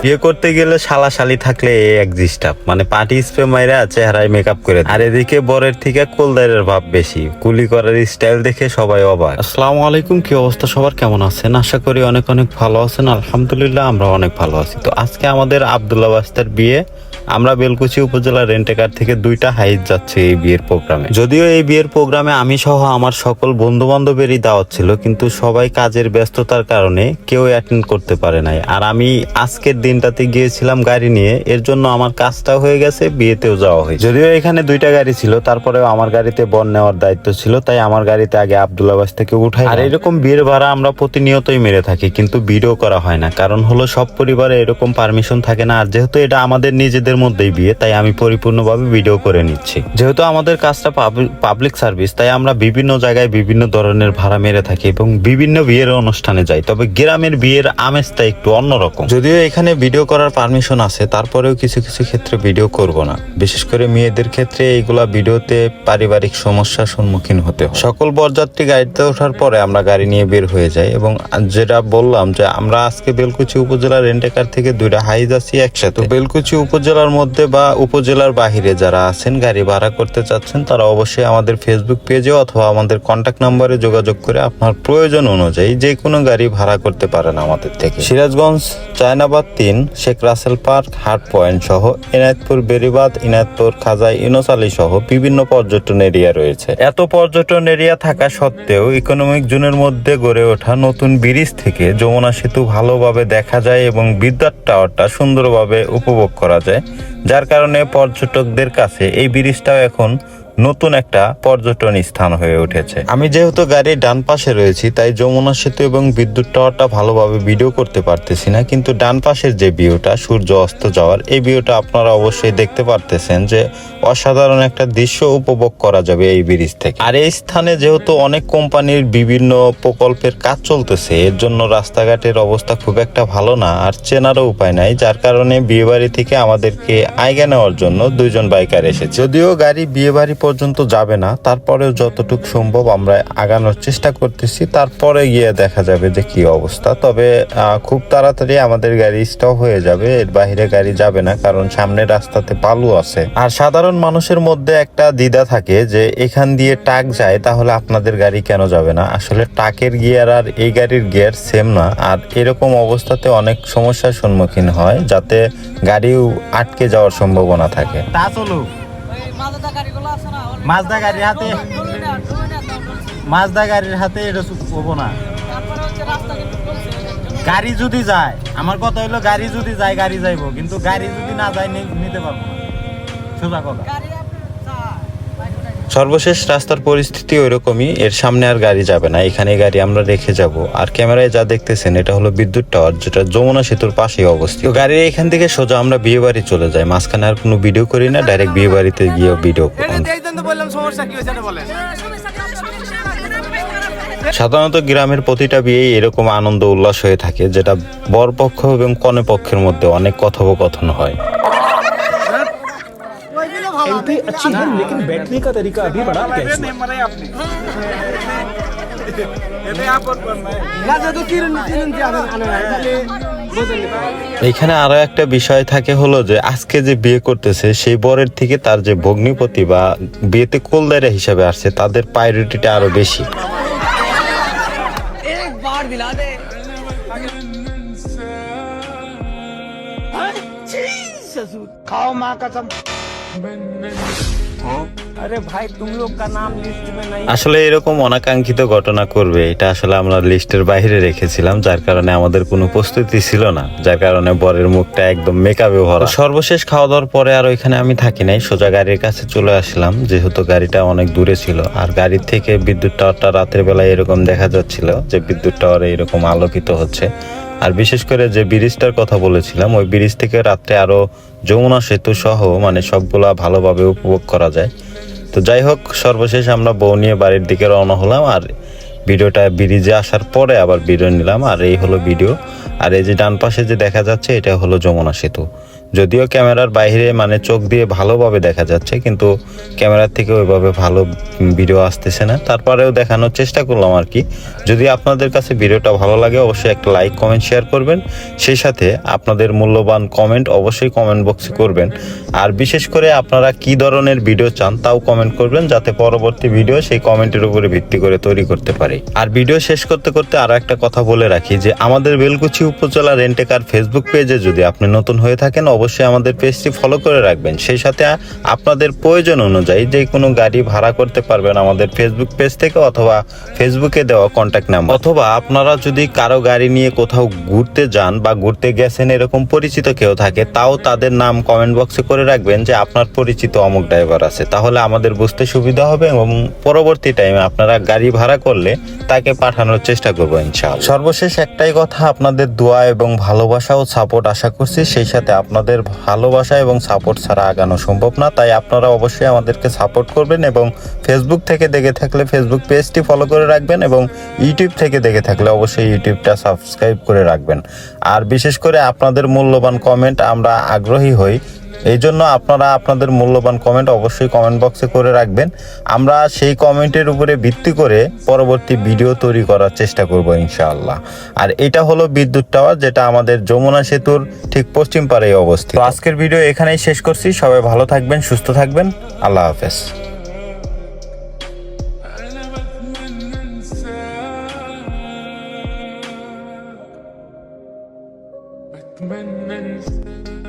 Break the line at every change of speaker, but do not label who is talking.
বিয়ে করতে গেলে শালা শালি থাকলে এক ডিস্টার্ব, মানে পার্টি স্প্রে মাইরা চেহারায় মেকআপ করে দেয়। আর এদিকে বরের থেকে কোলদারের ভাব বেশি, কুলি করার স্টাইল দেখে সবাই অবাক। আসসালামু আলাইকুম, কি অবস্থা সবার, কেমন আছেন? আশা করি অনেক অনেক ভালো আছেন। আলহামদুলিল্লাহ আমরা অনেক ভালো আছি। তো আজকে আমাদের আব্দুল্লাহ বাস্তার বিয়ে। আমরা বেলকুচি উপজেলা রেন্টেকার থেকে 2টা হাইজ যাচ্ছে এই বিয়ের প্রোগ্রামে। যদিও এই বিয়ের প্রোগ্রামে আমি সহ আমার সকল বন্ধু বান্ধবেরই দাওয়াত ছিল, কিন্তু সবাই কাজের ব্যস্ততার কারণে কেউ অ্যাটেন্ড করতে পারে নাই। আর আমি আজকের দিনটাতে গিয়েছিলাম গাড়ি নিয়ে, এর জন্য আমার কাজটাও হয়ে গেছে, বিয়েতেও যাওয়া হয়েছে। যদিও এখানে 2টা গাড়ি ছিল, তারপরেও আমার গাড়িতে বর নেওয়ার দায়িত্ব ছিল, তাই আমার গাড়িতে আগে আব্দুল্লাহ বাস থেকে উঠাই। আর এরকম বিয়ের ভাড়া আমরা প্রতিনিয়তই মেরে থাকি, কিন্তু ভিডিও করা হয় না, কারণ হলো সব পরিবারে এরকম পারমিশন থাকে না। আর যেহেতু এটা আমাদের নিজেদের মধ্যেই বিয়ে, তাই আমি পরিপূর্ণভাবে ভিডিও করে নিচ্ছি। যেহেতু আমাদের কাজটা পাবলিক সার্ভিস, তাই আমরা বিভিন্ন জায়গায় বিভিন্ন ধরনের ভাড়া মেরে থাকি এবং বিভিন্ন বিয়ের অনুষ্ঠানে যাই। তবে গ্রামের বিয়ের আমেজটা একটু অন্যরকম। যদিও এখানে ভিডিও করার পারমিশন আছে, তারপরেও কিছু কিছু ক্ষেত্রে ভিডিও করব না। বিশেষ করে মেয়েদের ক্ষেত্রে এইগুলা ভিডিওতে পারিবারিক সমস্যার সম্মুখীন হতে হয়। সকল বরযাত্রী গাড়িতে ওঠার পরে আমরা গাড়ি নিয়ে বের হয়ে যাই, এবং যেটা বললাম যে আমরা আজকে বেলকুচি উপজেলা রেন্টেকার থেকে 2টা হাইজ আছি একসাথে। বেলকুচি উপজেলার মধ্যে বা উপজেলার বাহিরে যারা আছেন, গাড়ি ভাড়া করতে চাচ্ছেন, তারা অবশ্যই আমাদের ফেসবুক পেজে অথবা আমাদের কন্ট্যাক্ট নাম্বারে যোগাযোগ করে আপনার প্রয়োজন অনুযায়ী যে কোনো গাড়ি ভাড়া করতে পারেন আমাদের থেকে। Sirajganj, Chainabad 3, Sheikh Russel park, heart point সহ ইনায়তপুর, বেরিবাদ, ইনায়তপুর, খাজাই, ইউনুসালী সহ বিভিন্ন পর্যটন এরিয়া রয়েছে। এত পর্যটন এরিয়া থাকা সত্ত্বেও ইকোনমিক জোনের মধ্যে গড়ে ওঠা নতুন ব্রিজ থেকে যমুনা সেতু ভালোভাবে দেখা যায় এবং বিদ্যুৎ টাওয়ারটা সুন্দরভাবে উপভোগ করা যায়, যার কারণে পর্যটকদের কাছে এই ব্রিজটাও এখন নতুন একটা পর্যটন স্থান হয়ে উঠেছে। আমি যেহেতু গাড়ির ডান পাশে রয়েছি, তাই যমুনা সেতু এবং বিদ্যুৎ টাওয়ারটা ভালোভাবে ভিডিও করতে পারতেছি না, কিন্তু ডান পাশের যে ভিউটা সূর্য অস্ত যাওয়ার, এই ভিউটা আপনারা অবশ্যই দেখতে পারতেছেন যে অসাধারণ একটা দৃশ্য উপভোগ করা যাবে এই ব্রিজ থেকে। আর এই স্থানে যেহেতু অনেক কোম্পানির বিভিন্ন প্রকল্পের কাজ চলতেছে, এর জন্য রাস্তাঘাটের অবস্থা খুব একটা ভালো না, আর চেনারও উপায় নাই, যার কারণে বিয়ে বাড়ি থেকে আমাদেরকে আইগা নেওয়ার জন্য 2জন বাইকার এসেছে। যদিও গাড়ি বিয়ে বাড়ি পর্যন্ত যাবে না, তারপরেও যতটুকু সম্ভব আমরা আগানোর চেষ্টা করতেছি, তারপরে গিয়ে দেখা যাবে যে কি অবস্থা। তবে খুব তাড়াতাড়ি আমাদের গাড়ি স্টপ হয়ে যাবে, এর বাইরে গাড়ি যাবে না, কারণ সামনের রাস্তাতে বালু আছে। আর সাধারণ মানুষের মধ্যে একটা দ্বিধা থাকে যে এখান দিয়ে ট্রাক যায়, তাহলে আপনাদের গাড়ি কেন যাবে না? আসলে ট্রাকের গিয়ার আর এই গাড়ির গিয়ার সেম না, আর এরকম অবস্থাতে অনেক সমস্যার সম্মুখীন হয়, যাতে গাড়িও আটকে যাওয়ার সম্ভাবনা থাকে। মাজদা গাড়ির হাতে এটা হবো না। গাড়ি যদি যায়, আমার কথা হইলো গাড়ি যদি যায় গাড়ি যাইবো, কিন্তু গাড়ি যদি না যায় নিতে পারবো না, সোজা কথা। সর্বশেষ রাস্তার পরিস্থিতি ওইরকমই, এর সামনে আর গাড়ি যাবে না, এখানে গাড়ি আমরা রেখে যাব। আর ক্যামেরায় যা দেখতেছেন এটা হলো বিদ্যুৎ টাওয়ার, যেটা যমুনা সেতুর পাশেই অবস্থিত। গাড়ি এখান থেকে সোজা আমরা বিয়ে বাড়ি চলে যাই, মাঝখানে আর কোনো ভিডিও করি না, ডাইরেক্ট বিয়ে বাড়িতে গিয়ে ভিডিও করি। সাধারণত গ্রামের প্রতিটা বিয়েই এরকম আনন্দ উল্লাস হয়ে থাকে, যেটা বরপক্ষ এবং কনে পক্ষের মধ্যে অনেক কথোপকথন হয়।
एंट्री अच्छी है, लेकिन बैठने का तरीका अभी बड़ा कैसे?
এখানে আরো একটা বিষয় থাকে, হলো যে আজকে যে বিয়ে করতেছে সেই বরের থেকে তার যে ভগ্নিপতি বা বিয়েতে কোলদাইরা হিসাবে আসছে, তাদের প্রায়োরিটিটা আরো বেশি।
खाओ माँ कसम। अरे भाई तुम लोग का नाम लिस्ट में नहीं।
আসলে এরকম অনাকাঙ্ক্ষিত ঘটনা করবে এটা আসলে আমরা লিস্টের বাইরে রেখেছিলাম, যার কারণে আমাদের কোনো প্রস্তুতি ছিল না, যার কারণে বরের মুখটা একদম মেকআপে ভরা। সর্বশেষ খাওয়া দাওয়ার পরে আর ওইখানে আমি থাকি নাই, সোজা গাড়ির কাছে চলে আসলাম, যেহেতু গাড়িটা অনেক দূরে ছিল। আর গাড়ির থেকে বিদ্যুৎ টাওয়ারটা রাতের বেলায় এরকম দেখা যাচ্ছিল যে বিদ্যুৎ টাওয়ারে এরকম আলোকিত হচ্ছে। আর বিশেষ করে যে ব্রিজটার কথা বলেছিলাম, ওই ব্রিজ থেকে রাত্রে আরো যমুনা সেতু সহ মানে সবগুলা ভালোভাবে উপভোগ করা যায়। তো যাই হোক, সর্বশেষ আমরা বউ নিয়ে বাড়ির দিকে রওনা হলাম, আর ভিডিওটা ব্রিজে আসার পরে আবার ভিডিও নিলাম। আর এই হলো ভিডিও। আর এই যে ডান পাশে যে দেখা যাচ্ছে এটা হলো যমুনা সেতু। যদিও ক্যামেরার বাইরে মানে চোখ দিয়ে ভালোভাবে দেখা যাচ্ছে, কিন্তু ক্যামেরার থেকে ওইভাবে ভালো ভিডিও আসতেছে না। তারপরেও দেখানোর চেষ্টা করলাম আর কি। যদি আপনাদের কাছে ভিডিওটা ভালো লাগে অবশ্যই একটা লাইক, কমেন্ট, শেয়ার করবেন। সেই সাথে আপনাদের মূল্যবান কমেন্ট অবশ্যই কমেন্ট বক্সে করবেন। আর বিশেষ করে আপনারা কি ধরনের ভিডিও চান তাও কমেন্ট করবেন, যাতে পরবর্তী ভিডিও সেই কমেন্টের উপরে ভিত্তি করে তৈরি করতে পারি। আর ভিডিও শেষ করতে করতে আরো একটা কথা বলে রাখি যে আমাদের বেলকুচি উপজেলা রেন্টেকার ফেসবুক পেজে যদি আপনি নতুন হয়ে থাকেন অবশ্যই আমাদের পেজটি ফলো করে রাখবেন। সেই সাথে আপনাদের প্রয়োজন অনুযায়ী যে কোনো গাড়ি ভাড়া করতে পারবেন আমাদের ফেসবুক পেজ থেকে, অথবা ফেসবুকে দেওয়া কন্ট্যাক্ট নাম্বার। অথবা আপনারা যদি কারো গাড়ি নিয়ে কোথাও ঘুরতে যান বা ঘুরতে গেছেন এরকম পরিচিত কেউ থাকে, তাও তাদের নাম কমেন্ট বক্সে করে রাখবেন যে আপনার পরিচিত অমুক ড্রাইভার আছে। তাহলে আমাদের বুঝতে সুবিধা হবে এবং পরবর্তী টাইমে আপনারা গাড়ি ভাড়া করলে তাকে পাঠানোর চেষ্টা করবো ইনশাআল্লাহ। সর্বশেষ একটাই কথা, আপনাদের দোয়া এবং ভালোবাসা ও সাপোর্ট আশা করছি। সেই সাথে আপনাদের ভালোবাসা এবং সাপোর্ট ছাড়া আগানো সম্ভব না, তাই আপনারা অবশ্যই আমাদেরকে সাপোর্ট করবেন এবং ফেসবুক থেকে দেখে থাকলে ফেসবুক পেজটি ফলো করে রাখবেন এবং ইউটিউব থেকে দেখে থাকলে অবশ্যই ইউটিউবটা সাবস্ক্রাইব করে রাখবেন। আর বিশেষ করে আপনাদের মূল্যবান কমেন্ট আমরা আগ্রহী হই, এই জন্য আপনারা আপনাদের মূল্যবান কমেন্ট অবশ্যই কমেন্ট বক্সে করে রাখবেন। আমরা সেই কমেন্টের উপরে ভিত্তি করে পরবর্তী ভিডিও তৈরি করার চেষ্টা করব ইনশাআল্লাহ। আর এটা হলো বিদ্যুৎ টাওয়ার, যেটা আমাদের যমুনা সেতুর ঠিক পশ্চিম পাড়েই অবস্থিত। তো আজকের ভিডিও এখানেই শেষ করছি। সবাই ভালো থাকবেন, সুস্থ থাকবেন। আল্লাহ হাফেজ।
بتمنى انساك